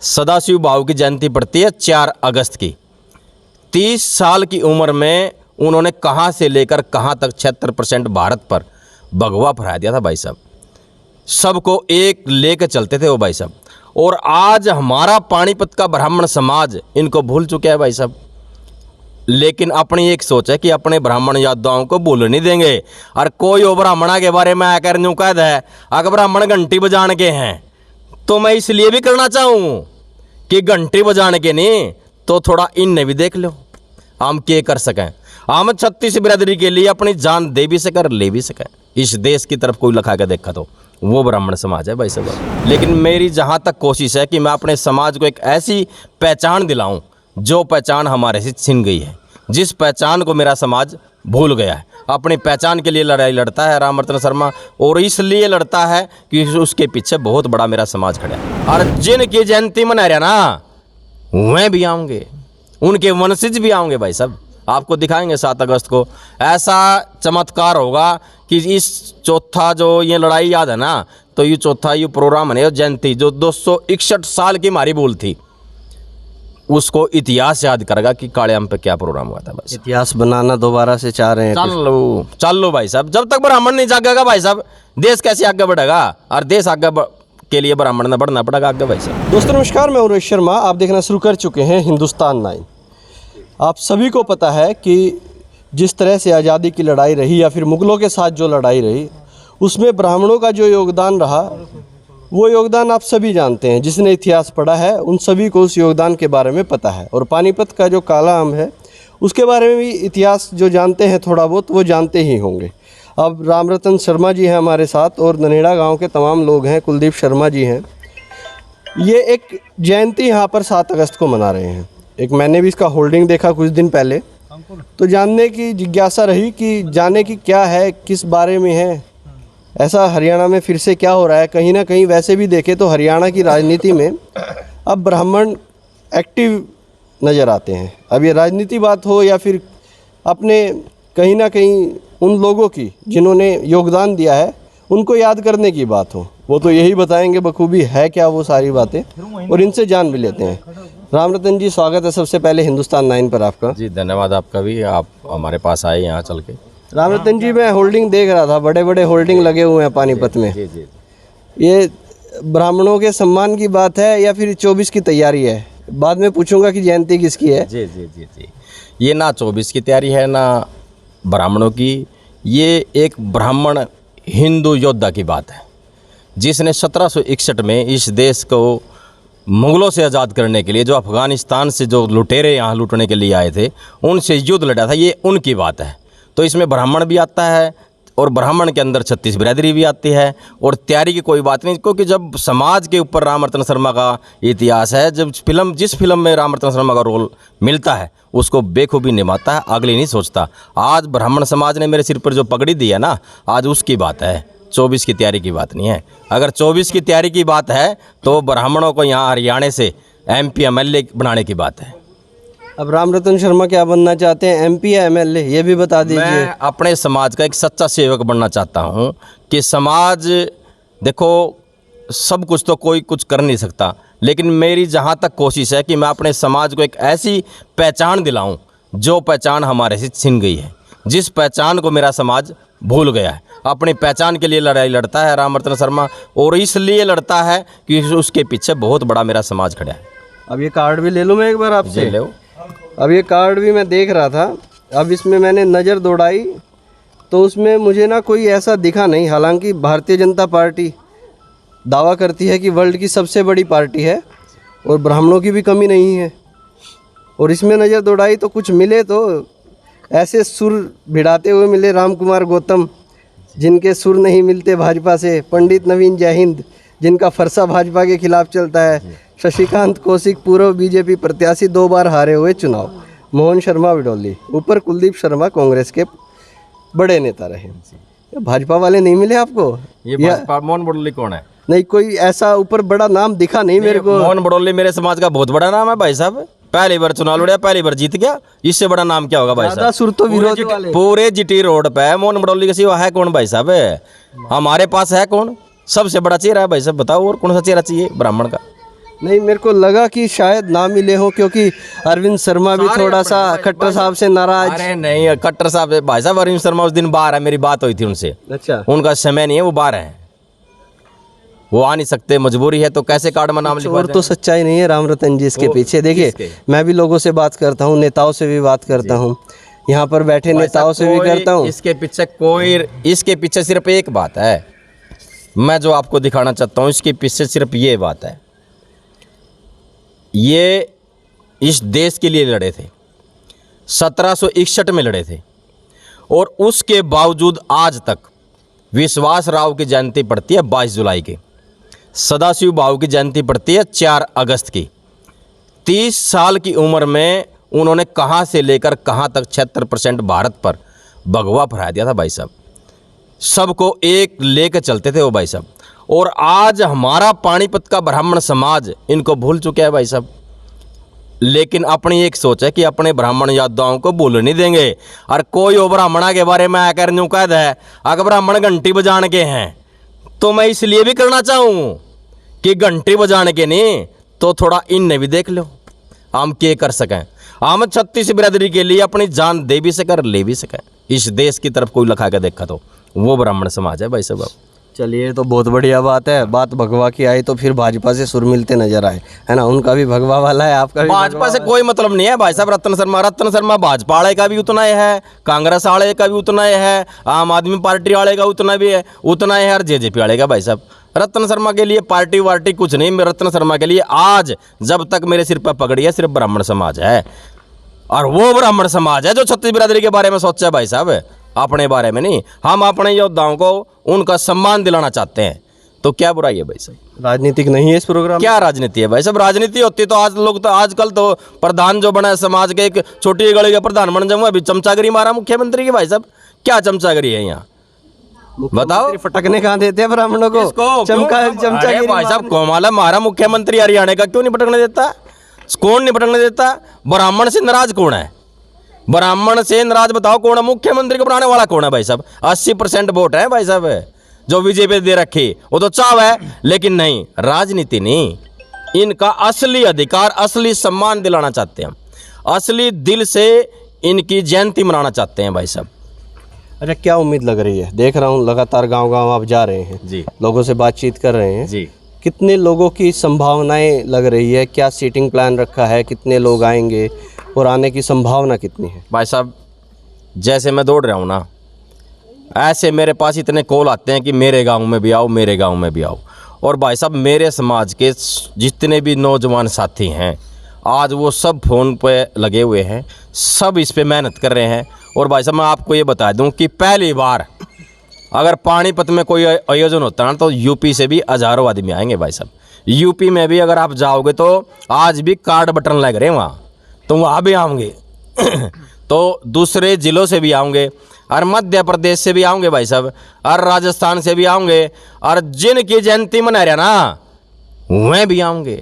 सदाशिव भाऊ की जयंती पड़ती है 4 अगस्त की। 30 साल की उम्र में उन्होंने कहाँ से लेकर कहाँ तक 76% भारत पर भगवा फहरा दिया था भाई साहब। सबको एक लेकर चलते थे वो भाई साहब। और आज हमारा पानीपत का ब्राह्मण समाज इनको भूल चुका है भाई साहब। लेकिन अपनी एक सोच है कि अपने ब्राह्मण योद्धाओं को भूल नहीं देंगे। और कोई वो ब्राह्मणा के बारे में आकर यूँ कह है अगर ब्राह्मण घंटी बजाने के हैं तो मैं इसलिए भी करना चाहूँ कि घंटी बजाने के नहीं तो थोड़ा इनने भी देख लो हम क्या कर सकें। हम 36 बिरादरी के लिए अपनी जान दे भी सकें और ले भी सकें। इस देश की तरफ कोई लखा के देखा तो वो ब्राह्मण समाज है भाई साहब। लेकिन मेरी जहाँ तक कोशिश है कि मैं अपने समाज को एक ऐसी पहचान दिलाऊं जो पहचान हमारे से छिन गई है, जिस पहचान को मेरा समाज भूल गया है। अपनी पहचान के लिए लड़ाई लड़ता है रामरतन शर्मा, और इसलिए लड़ता है कि उसके पीछे बहुत बड़ा मेरा समाज खड़ा है। और जिनकी जयंती मना रहा ना वह भी आऊँगे, उनके वंशज भी आएंगे भाई साहब। आपको दिखाएंगे 7 अगस्त को ऐसा चमत्कार होगा कि इस चौथा जो ये लड़ाई याद है ना, तो ये चौथा ये प्रोग्राम है जयंती जो 261 साल की हमारी भूल थी, उसको इतिहास याद करेगा कि कालियाम पे क्या प्रोग्राम हुआ था। बस इतिहास बनाना दोबारा से चाह रहे हैं। चल लो भाई साहब। जब तक ब्राह्मण नहीं जागेगा भाई साहब देश कैसे आगे बढ़ेगा, और देश आगे के लिए ब्राह्मण ने बढ़ना पड़ेगा आगे भाई साहब। दोस्तों नमस्कार, मैं उमेश शर्मा। आप देखना शुरू कर चुके हैं हिंदुस्तान 9। आप सभी को पता है कि जिस तरह से आज़ादी की लड़ाई रही या फिर मुग़लों के साथ जो लड़ाई रही उसमें ब्राह्मणों का जो योगदान रहा वो योगदान आप सभी जानते हैं। जिसने इतिहास पढ़ा है उन सभी को उस योगदान के बारे में पता है। और पानीपत का जो काला आम है उसके बारे में भी इतिहास जो जानते हैं थोड़ा बहुत वो जानते ही होंगे। अब रामरतन शर्मा जी हैं हमारे साथ और ननेड़ा गांव के तमाम लोग हैं, कुलदीप शर्मा जी हैं। ये एक जयंती यहाँ पर 7 अगस्त को मना रहे हैं। एक मैंने भी इसका होल्डिंग देखा कुछ दिन पहले, तो जानने की जिज्ञासा रही कि जाने की क्या है, किस बारे में है, ऐसा हरियाणा में फिर से क्या हो रहा है। कहीं ना कहीं वैसे भी देखें तो हरियाणा की राजनीति में अब ब्राह्मण एक्टिव नज़र आते हैं। अब ये राजनीति बात हो या फिर अपने कहीं ना कहीं उन लोगों की जिन्होंने योगदान दिया है उनको याद करने की बात हो, वो तो यही बताएंगे बखूबी है क्या वो सारी बातें, और इनसे जान भी लेते हैं। रामरतन जी स्वागत है सबसे पहले हिंदुस्तान 9 पर आपका। जी धन्यवाद आपका भी, आप हमारे पास आए यहाँ चल के। रामरतन जी मैं होल्डिंग देख रहा था, बड़े बड़े होल्डिंग लगे हुए हैं पानीपत में। जी जी। ये ब्राह्मणों के सम्मान की बात है या फिर 24 की तैयारी है? बाद में पूछूंगा कि जयंती किसकी है। जी जी जी जी। ये ना 24 की तैयारी है ना ब्राह्मणों की, ये एक ब्राह्मण हिंदू योद्धा की बात है जिसने 1761 में इस देश को मुग़लों से आज़ाद करने के लिए, जो अफ़गानिस्तान से जो लुटेरे यहाँ लूटने के लिए आए थे उनसे युद्ध लड़ा था। ये उनकी बात है। तो इसमें ब्राह्मण भी आता है और ब्राह्मण के अंदर 36 बिरादरी भी आती है। और तैयारी की कोई बात नहीं, क्योंकि जब समाज के ऊपर रामरतन शर्मा का इतिहास है, जब जिस फिल्म में रामरतन शर्मा का रोल मिलता है उसको बेखूबी निभाता है, अगली नहीं सोचता। आज ब्राह्मण समाज ने मेरे सिर पर जो पगड़ी दी है ना, आज उसकी बात है, 24 की तैयारी की बात नहीं है। अगर 24 की तैयारी की बात है तो ब्राह्मणों को यहाँ हरियाणा से MP MLA बनाने की बात है। अब रामरतन शर्मा क्या बनना चाहते हैं, MP या MLA, ये भी बता दीजिए। मैं अपने समाज का एक सच्चा सेवक बनना चाहता हूँ कि समाज देखो सब कुछ तो कोई कुछ कर नहीं सकता, लेकिन मेरी जहाँ तक कोशिश है कि मैं अपने समाज को एक ऐसी पहचान दिलाऊं जो पहचान हमारे से छिन गई है, जिस पहचान को मेरा समाज भूल गया है। अपनी पहचान के लिए लड़ाई लड़ता है रामरतन शर्मा, और इसलिए लड़ता है कि उसके पीछे बहुत बड़ा मेरा समाज खड़ा है। अब ये कार्ड भी ले लूँ मैं एक बार आपसे? ले लो। अब ये कार्ड भी मैं देख रहा था, अब इसमें मैंने नज़र दौड़ाई तो उसमें मुझे ना कोई ऐसा दिखा नहीं। हालांकि भारतीय जनता पार्टी दावा करती है कि वर्ल्ड की सबसे बड़ी पार्टी है और ब्राह्मणों की भी कमी नहीं है, और इसमें नज़र दौड़ाई तो कुछ मिले तो ऐसे सुर भिड़ाते हुए मिले राम कुमार गौतम, जिनके सुर नहीं मिलते भाजपा से, पंडित नवीन जय हिंद जिनका फरसा भाजपा के खिलाफ चलता है, शशिकांत कौशिक पूर्व BJP प्रत्याशी 2 बार हारे हुए चुनाव, मोहन शर्मा विडोली, ऊपर कुलदीप शर्मा कांग्रेस के बड़े नेता रहे। भाजपा वाले नहीं मिले आपको? ये भाजपा मोहन बड़ोली कौन है? नहीं, कोई ऐसा ऊपर बड़ा नाम दिखा नहीं मेरे को। मोहन बड़ोली मेरे समाज का बहुत बड़ा नाम है भाई साहब। पहली बार चुनाव लड़ा, पहली बार जीत गया, इससे बड़ा नाम क्या होगा भाई साहब? सुर तो विरोध वाले पूरे GT रोड पे मोहन बड़ोली के सिवा है कौन भाई साहब? हमारे पास है कौन? सबसे बड़ा चेहरा है भाई साहब। बताओ और कौन सा चेहरा चाहिए ब्राह्मण का? नहीं, मेरे को लगा कि शायद ना मिले हो, क्योंकि अरविंद शर्मा भी थोड़ा सा खट्टर साहब से नाराज। अरे नहीं, खट्टर साहब भाई साहब, अरविंद शर्मा उस दिन बाहर है, मेरी बात हुई थी उनसे। अच्छा, उनका समय नहीं है, वो बाहर है, वो आ नहीं सकते, मजबूरी है, तो कैसे कार्ड में नाम लिखवा और तो सच्चाई नहीं है राम रतन जी इसके पीछे। देखिए, मैं भी लोगों से बात करता हूँ, नेताओं से भी बात करता हूँ, यहाँ पर बैठे नेताओं से भी करता हूँ। इसके पीछे सिर्फ एक बात है, मैं जो आपको दिखाना चाहता हूँ, इसके पीछे सिर्फ ये बात है, ये इस देश के लिए लड़े थे, 1761 में लड़े थे, और उसके बावजूद आज तक विश्वास राव की जयंती पड़ती है 22 जुलाई की, सदाशिव भाऊ की जयंती पड़ती है 4 अगस्त की। 30 साल की उम्र में उन्होंने कहाँ से लेकर कहाँ तक 76% भारत पर भगवा फहरा दिया था भाई साहब। सबको एक लेकर चलते थे वो भाई साहब। और आज हमारा पानीपत का ब्राह्मण समाज इनको भूल चुका है भाई साहब, लेकिन अपनी एक सोच है कि अपने ब्राह्मण योद्धाओं को भूल नहीं देंगे। और कोई वो ब्राह्मणा के बारे में आकर यूँ कह है अगर ब्राह्मण घंटी बजाने के हैं, तो मैं इसलिए भी करना चाहूँ कि घंटी बजाने के नहीं तो थोड़ा इनने भी देख लो हम क्या कर सकें। हम 36 बिरादरी के लिए अपनी जान दे भी सकें और ले भी सकें। इस देश की तरफ कोई लखा के देखा तो वो ब्राह्मण समाज है भाई साहब। चलिए, तो बहुत बढ़िया बात है। बात भगवा की आई तो फिर भाजपा से सुर मिलते नजर आए, है ना, उनका भी भगवा वाला है, आपका भी भाजपा से कोई मतलब नहीं है भाई साहब। रतन शर्मा भाजपा वाले का भी उतना ही है, कांग्रेस वाले का भी उतना ही है, आम आदमी पार्टी वाले का उतना भी है, उतना ही है, और जेजेपी वाले का भाई साहब। रतन शर्मा के लिए पार्टी वार्टी कुछ नहीं, रतन शर्मा के लिए आज जब तक मेरे सिर पर पकड़ी है सिर्फ ब्राह्मण समाज है, और वो ब्राह्मण समाज है जो 36 बिरादरी के बारे में सोचा है भाई साहब, अपने बारे में नहीं। हम अपने योद्धाओं को उनका सम्मान दिलाना चाहते हैं, तो क्या बुराई है भाई साहब। राजनीतिक नहीं है इस प्रोग्राम, क्या राजनीति है भाई साहब। राजनीति होती तो आज लोग तो आजकल तो प्रधान जो बना है समाज के, एक छोटी गली का प्रधान बन जाऊंगा, अभी चमचागिरी मारा मुख्यमंत्री की भाई साहब। क्या चमचागिरी है यहाँ बताओ। फटकने कहाँ देते हैं ब्राह्मणों को, चमचागिरी भाई साहब। कोमाला मारा मुख्यमंत्री हरियाणा का, क्यों नहीं पटकने देता, कौन नहीं पटकने देता। ब्राह्मण से नाराज कौन है, ब्राह्मण से नाराज बताओ कौन है। मुख्यमंत्री को बनाने वाला कौन है भाई साहब। 80% वोट है भाई साहब जो बीजेपी दे रखी, वो तो चाव है, लेकिन नहीं, राजनीति नहीं। इनका असली अधिकार, असली सम्मान दिलाना चाहते हैं हम, असली दिल से इनकी जयंती मनाना चाहते हैं भाई साहब। अच्छा, क्या उम्मीद लग रही है? देख रहा हूँ लगातार गांव-गांव आप जा रहे हैं जी, लोगों से बातचीत कर रहे हैं जी। कितने लोगों की संभावनाएं लग रही है? क्या सीटिंग प्लान रखा है? कितने लोग आएंगे और आने की संभावना कितनी है? भाई साहब, जैसे मैं दौड़ रहा हूँ ना, ऐसे मेरे पास इतने कॉल आते हैं कि मेरे गांव में भी आओ, मेरे गांव में भी आओ। और भाई साहब, मेरे समाज के जितने भी नौजवान साथी हैं आज वो सब फ़ोन पे लगे हुए हैं, सब इस पे मेहनत कर रहे हैं। और भाई साहब, मैं आपको ये बता दूं कि पहली बार अगर पानीपत में कोई आयोजन होता है ना, तो यूपी से भी हज़ारों आदमी आएंगे भाई साहब। यूपी में भी अगर आप जाओगे तो आज भी कार्ड बटन लग रहे हैं वहाँ, तो वहाँ भी आएंगे तो दूसरे ज़िलों से भी आएंगे, और मध्य प्रदेश से भी आएंगे भाई साहब, और राजस्थान से भी आएंगे, और जिनकी जयंती मना रहे ना वह भी आएंगे,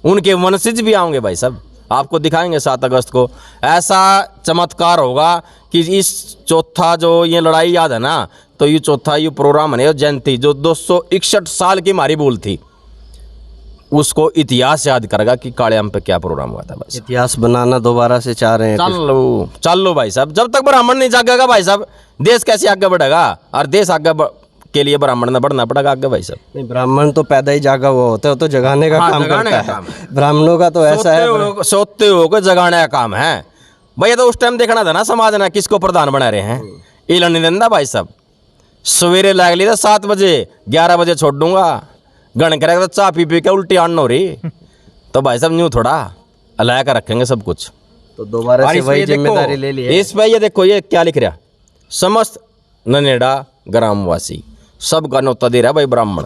उनके वंशज भी आएंगे भाई साहब। आपको दिखाएंगे 7 अगस्त को ऐसा चमत्कार होगा कि इस चौथा जो ये लड़ाई याद है ना, तो ये चौथा ये प्रोग्राम है जयंती जो 261 साल की हमारी भूल थी, उसको इतिहास याद करेगा कि कालेआम पे क्या प्रोग्राम हुआ था। बस इतिहास बनाना दोबारा से चाह रहे हैं। चल लो भाई साहब। जब तक ब्राह्मण नहीं जागेगा भाई साहब, देश कैसे आगे बढ़ेगा। और देश आगे के लिए ब्राह्मण ने बढ़ना पड़ेगा आगे भाई साहब। नहीं, ब्राह्मण तो पैदा ही जागा हुआ होता है, तो जगाने का काम करता है। ब्राह्मणों का तो ऐसा है, सोते हो को जगाने का काम है भैया। तो उस टाइम देखना था ना समाज ने किसको प्रधान बना रहे हैं। इलन नहीं देंदा भाई साहब। सवेरे लाग ली था 7 बजे, 11 बजे छोड़ दूंगा, गण करेगा तो चाय पी के उल्टी आन हो रही, तो भाई साहब न्यू थोड़ा अलाया कर रखेंगे सब कुछ। तो दोबारा से वही जिम्मेदारी ले ली है। इस पर ये देखो ये क्या लिख रहा, समस्त ननेड़ा ग्रामवासी सब का न्योता दे रहा भाई ब्राह्मण।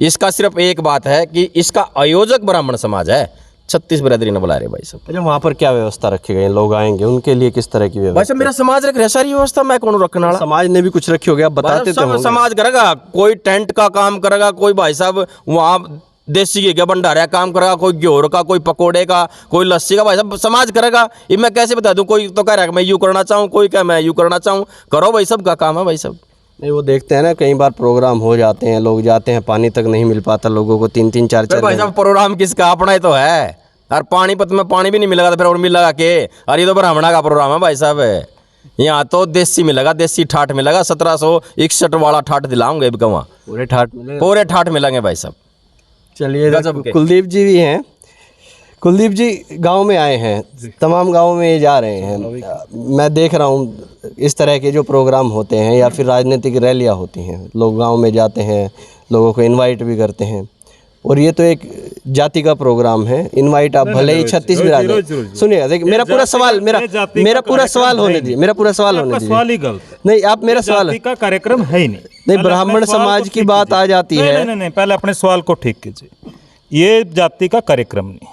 इसका सिर्फ एक बात है कि इसका आयोजक ब्राह्मण समाज है, 36 बिरादरी ने बुला रहे भाई साहब। अच्छा, वहाँ पर क्या व्यवस्था रखी गई? लोग आएंगे उनके लिए किस तरह की व्यवस्था? भाई साहब, मेरा समाज रख रहा सारी व्यवस्था, मैं कौन रखने वाला। समाज ने भी कुछ रखी होगी, आप बताते तो होंगे। समाज करेगा, कोई टेंट का काम करेगा, कोई भाई साहब वहाँ देसी घी का भंडारा काम करेगा, कोई घ्योर का, कोई पकोड़े का, कोई लस्सी का, भाई साहब समाज करेगा। ये मैं कैसे बता दूं? कोई तो कह रहा है मैं यूँ करना चाहूँ, कोई कह मैं यूँ करना चाहूँ। करो भाई, सब का काम है भाई साहब। नहीं, वो देखते हैं ना, कई बार प्रोग्राम हो जाते हैं, लोग जाते हैं, पानी तक नहीं मिल पाता लोगों को, 3-3 4-4 भाई साहब प्रोग्राम किसका? अपना ही तो है। और पानीपत में पानी भी नहीं मिलेगा तो फिर और मिलेगा के? और ये तो ब्राह्मणा का प्रोग्राम है भाई साहब। यहाँ तो देसी मिलेगा, देसी ठाठ मिलेगा। 1761 वाला ठाठ दिलाऊंगे वहाँ, पूरे ठाट मिले। पूरे ठाठ मिलेंगे भाई साहब। चलिए, गजब के। कुलदीप जी भी हैं। कुलदीप जी गांव में आए हैं, तमाम गांवों में ये जा रहे हैं। मैं देख रहा हूँ इस तरह के जो प्रोग्राम होते हैं या फिर राजनीतिक रैलियाँ होती हैं, लोग गांव में जाते हैं, लोगों को इनवाइट भी करते हैं। और ये तो एक जाति का प्रोग्राम है, इनवाइट आप भले ही 36 बिरादरी। सुनिएगा, देखिए मेरा पूरा सवाल, मेरा पूरा सवाल होने दीजिए, मेरा पूरा सवाल होने दीजिए। सवाल ही गलत है। नहीं, आप मेरा सवाल जाति का कार्यक्रम है ही नहीं। ब्राह्मण समाज की बात आ जाती है। नहीं, पहले अपने सवाल को ठीक कीजिए। ये जाति का कार्यक्रम नहीं।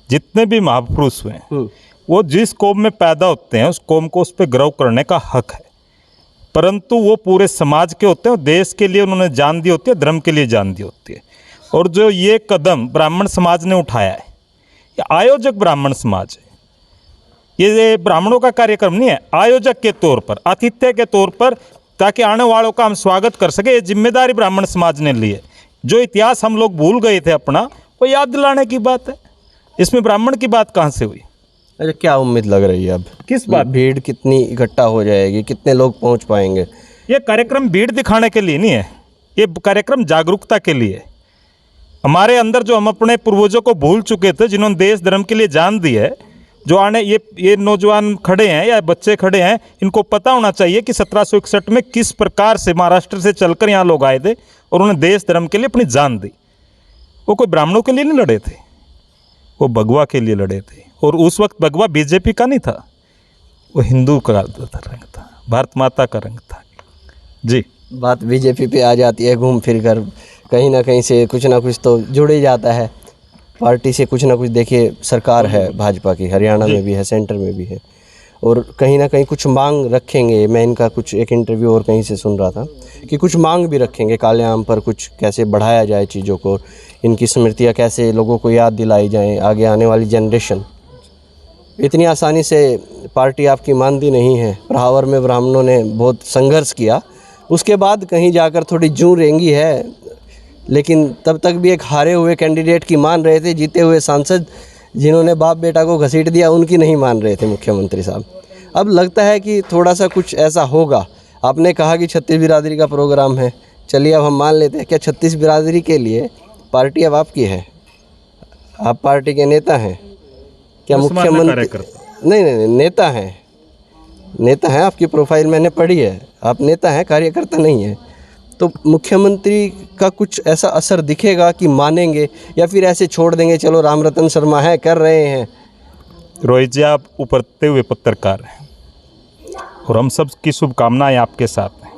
जितने भी महापुरुष हुए वो जिस कौम में पैदा होते हैं उस कौम को उस पर गर्व करने का हक है, परंतु वो पूरे समाज के होते हैं, देश के लिए उन्होंने जान दी होती है, धर्म के लिए जान दी होती है। और जो ये कदम ब्राह्मण समाज ने उठाया है, ये आयोजक ब्राह्मण समाज है। ये ब्राह्मणों का कार्यक्रम नहीं है, आयोजक के तौर पर, आतिथ्य के तौर पर, ताकि आने वालों का हम स्वागत कर सके। ये जिम्मेदारी ब्राह्मण समाज ने ली है। जो इतिहास हम लोग भूल गए थे अपना, वो याद दिलाने की बात है। इसमें ब्राह्मण की बात कहाँ से हुई? अच्छा, क्या उम्मीद लग रही है अब? किस बात? भीड़ कितनी इकट्ठा हो जाएगी, कितने लोग पहुंच पाएंगे? ये कार्यक्रम भीड़ दिखाने के लिए नहीं है, ये कार्यक्रम जागरूकता के लिए है। हमारे अंदर जो हम अपने पूर्वजों को भूल चुके थे, जिन्होंने देश धर्म के लिए जान दी है, जो आने ये नौजवान खड़े हैं या बच्चे खड़े हैं, इनको पता होना चाहिए कि 1761 में किस प्रकार से महाराष्ट्र से चलकर यहाँ लोग आए थे और उन्होंने देश धर्म के लिए अपनी जान दी। वो कोई ब्राह्मणों के लिए नहीं लड़े थे, वो भगवा के लिए लड़े थे। और उस वक्त भगवा बीजेपी का नहीं था, वो हिंदू का रंग था, भारत माता का रंग था। जी, बात बीजेपी पे आ जाती है, घूम फिर कर कहीं ना कहीं से कुछ ना कुछ तो जुड़ ही जाता है पार्टी से। कुछ ना कुछ देखिए, सरकार है भाजपा की, हरियाणा में भी है, सेंटर में भी है, और कहीं ना कहीं कुछ मांग रखेंगे। मैं इनका कुछ एक इंटरव्यू और कहीं से सुन रहा था कि कुछ मांग भी रखेंगे काले आम पर, कुछ कैसे बढ़ाया जाए चीज़ों को, इनकी स्मृतियाँ कैसे लोगों को याद दिलाई जाएं, आगे आने वाली जनरेशन। इतनी आसानी से पार्टी आपकी मानती नहीं है। प्रहावर में ब्राह्मणों ने बहुत संघर्ष किया, उसके बाद कहीं जाकर थोड़ी जूं रेंगी है, लेकिन तब तक भी एक हारे हुए कैंडिडेट की मान रहे थे। जीते हुए सांसद जिन्होंने बाप बेटा को घसीट दिया, उनकी नहीं मान रहे थे मुख्यमंत्री साहब। अब लगता है कि थोड़ा सा कुछ ऐसा होगा। आपने कहा कि 36 बिरादरी का प्रोग्राम है, चलिए अब हम मान लेते हैं, क्या 36 बिरादरी के लिए पार्टी अब आपकी है? आप पार्टी के नेता हैं क्या? मुख्यमंत्री नहीं, नेता हैं, नेता हैं। आपकी प्रोफाइल मैंने पढ़ी है, आप नेता हैं, कार्यकर्ता नहीं है। तो मुख्यमंत्री का कुछ ऐसा असर दिखेगा कि मानेंगे, या फिर ऐसे छोड़ देंगे, चलो रामरतन शर्मा है, कर रहे हैं? रोहित जी, आप उभरते हुए पत्रकार हैं और हम सब की शुभकामनाएं आपके साथ हैं,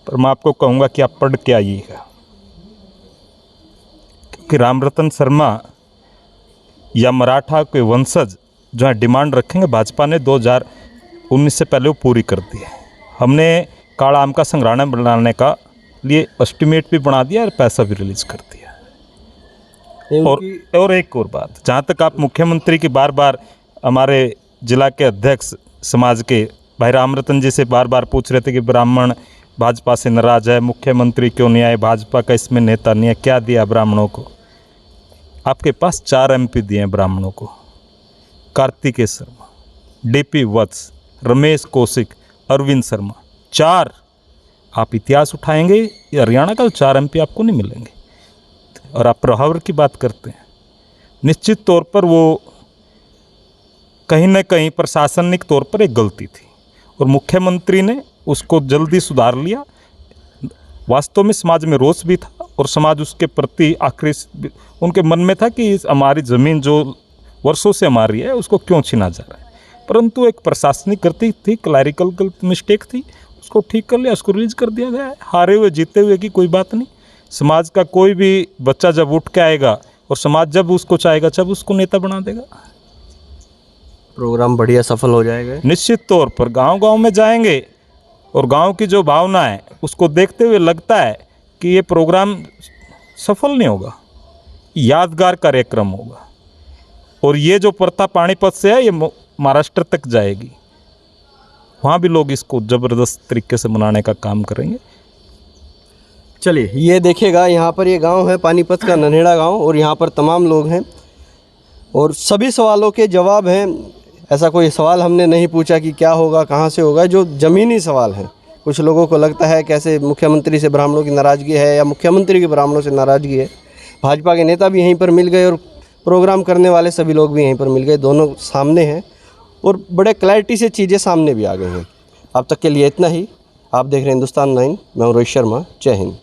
पर मैं आपको कहूँगा कि आप पढ़ के आइएगा, क्योंकि रामरतन शर्मा या मराठा के वंशज जो है डिमांड रखेंगे, भाजपा ने 2019 से पहले वो पूरी कर दी है। हमने काला आम का संग्रहालय बनाने का लिए एस्टिमेट भी बना दिया और पैसा भी रिलीज कर दिया। और एक और बात, जहाँ तक आप मुख्यमंत्री की बार बार हमारे जिला के अध्यक्ष समाज के भाई रामरतन जी से बार बार पूछ रहे थे कि ब्राह्मण भाजपा से नाराज है, मुख्यमंत्री क्यों नहीं आए, भाजपा का इसमें नेता नहीं है, क्या दिया ब्राह्मणों को? आपके पास 4 MP दिए हैं ब्राह्मणों को, कार्तिकेय शर्मा, DP वत्स, रमेश कौशिक, अरविंद शर्मा, 4। आप इतिहास उठाएंगे, ये हरियाणा का 4 MP आपको नहीं मिलेंगे। और आप प्रहावर की बात करते हैं, निश्चित तौर पर वो कहीं न कहीं प्रशासनिक तौर पर एक गलती थी और मुख्यमंत्री ने उसको जल्दी सुधार लिया। वास्तव में समाज में रोष भी था और समाज उसके प्रति आक्रोश उनके मन में था कि हमारी ज़मीन जो वर्षों से हमारी है उसको क्यों छीना जा रहा है, परंतु एक प्रशासनिक गलती थी, क्लैरिकल मिस्टेक थी, उसको ठीक कर लिया, उसको रिलीज कर दिया गया है। हारे हुए जीते हुए की कोई बात नहीं। समाज का कोई भी बच्चा जब उठ के आएगा और समाज जब उसको चाहेगा जब उसको नेता बना देगा। प्रोग्राम बढ़िया सफल हो जाएगा निश्चित तौर पर। गांव-गांव में जाएंगे और गांव की जो भावना है उसको देखते हुए लगता है कि ये प्रोग्राम सफल नहीं होगा, यादगार कार्यक्रम होगा। और ये जो प्रथा पानीपत से है ये महाराष्ट्र तक जाएगी। वहाँ भी लोग इसको ज़बरदस्त तरीके से मनाने का काम करेंगे। चलिए ये देखिएगा, यहाँ पर ये गांव है पानीपत का नन्हेड़ा गांव, और यहाँ पर तमाम लोग हैं और सभी सवालों के जवाब हैं। ऐसा कोई सवाल हमने नहीं पूछा कि क्या होगा, कहाँ से होगा, जो ज़मीनी सवाल हैं। कुछ लोगों को लगता है कैसे मुख्यमंत्री से ब्राह्मणों की नाराज़गी है या मुख्यमंत्री की ब्राह्मणों से नाराज़गी है। भाजपा के नेता भी यहीं पर मिल गए और प्रोग्राम करने वाले सभी लोग भी यहीं पर मिल गए, दोनों सामने हैं और बड़े क्लैरिटी से चीज़ें सामने भी आ गई हैं। अब तक के लिए इतना ही। आप देख रहे हैं हिंदुस्तान 9, मैं हूं रोहित शर्मा। जय हिंद।